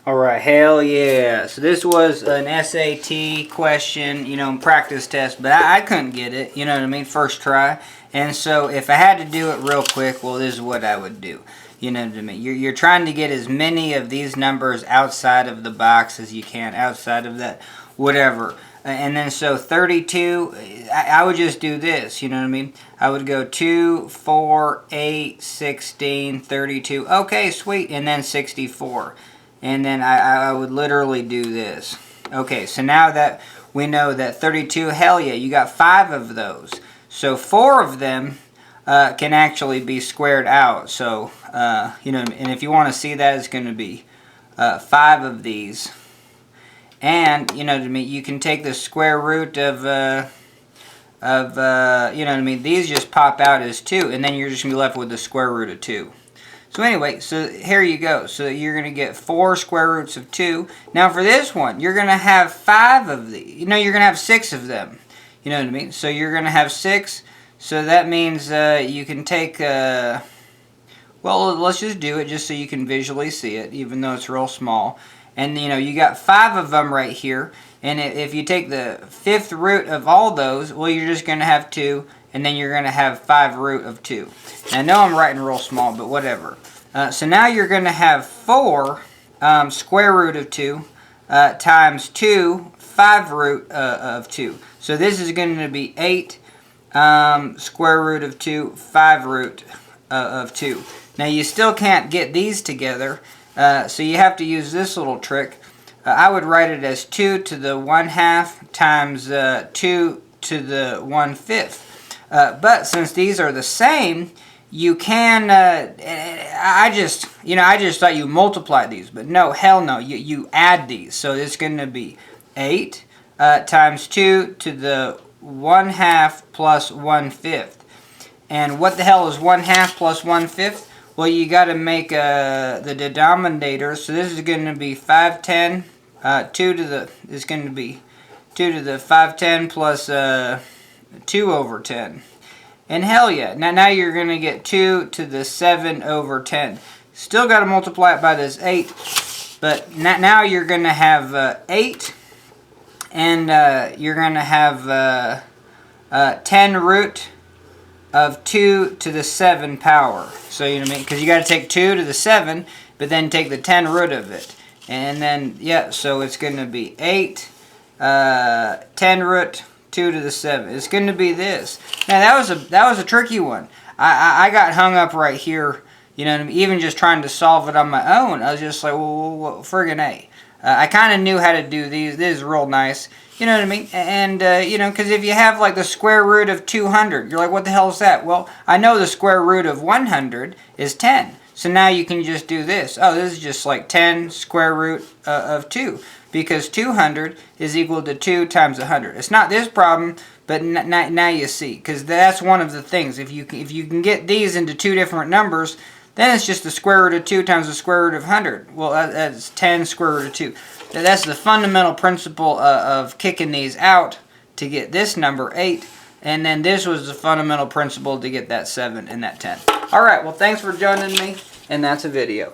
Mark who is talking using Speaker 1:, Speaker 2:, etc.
Speaker 1: Alright, hell yeah. So this was an SAT question, you know, practice test, but I couldn't get it, you know what I mean, first try. And so if I had to do it real quick, well, this is what I would do. You know what I mean? You're trying to get as many of these numbers outside of the box as you can, outside of that whatever. And then so 32, I would just do this, you know what I mean? I would go 2, 4, 8, 16, 32. Okay, sweet. And then 64. And then I would literally do this. Okay, so now that we know that 32, hell yeah, you got 5 of those. So 4 of them can actually be squared out. So, you know, and if you want to see that, it's going to be 5 of these. And, you know what I mean, you can take the square root of you know what I mean, these just pop out as 2, and then you're just going to be left with the square root of 2. So anyway, so here you go. So you're going to get 4 square roots of 2. Now for this one, you're going to have 5 of these. You know, you're going to have 6 of them. You know what I mean? So you're going to have 6. So that means you can take, well, let's just do it just so you can visually see it, even though it's real small. And, you know, you got 5 of them right here. And if you take the 5th root of all those, well, you're just going to have 2. And then you're going to have 5 root of 2. Now, I know I'm writing real small, but whatever. So now you're going to have 4 square root of 2 times 2 5 root of 2. So this is going to be 8 square root of 2 5 root of 2. Now you still can't get these together, so you have to use this little trick. I would write it as 2 to the 1/2 times 2 to the 1/5. But since these are the same, you can, I just thought you multiply these, but no, hell no, you add these. So it's going to be 8 times 2 to the 1/2 plus 1/5. And what the hell is 1/2 plus 1/5? Well, you got to make the denominator. So this is going to be 5/10. 2 to the, it's going to be 2 to the 5/10 plus 2 over 10. And hell yeah, now you're going to get 2 to the 7 over 10. Still got to multiply it by this 8. But now you're going to have 8. And you're going to have 10 root of 2 to the 7 power. So, you know what I mean? Because you got to take 2 to the 7, but then take the 10 root of it. And then, yeah, so it's going to be 8, 10 root, 2 to the 7. It's going to be this. Now, that was a tricky one. I got hung up right here, you know what I mean? Even just trying to solve it on my own. I was just like, well friggin' A. I kind of knew how to do these. This is real nice. You know what I mean? And, you know, because if you have, like, the square root of 200, you're like, what the hell is that? Well, I know the square root of 100 is 10. So now you can just do this. Oh, this is just like 10 square root of 2. Because 200 is equal to 2 times 100. It's not this problem, but now you see. Because that's one of the things. If you can get these into 2 different numbers, then it's just the square root of 2 times the square root of 100. Well, that's 10 square root of 2. That's the fundamental principle of kicking these out to get this number 8. And then this was the fundamental principle to get that 7 and that 10. Alright, well thanks for joining me. And that's a video.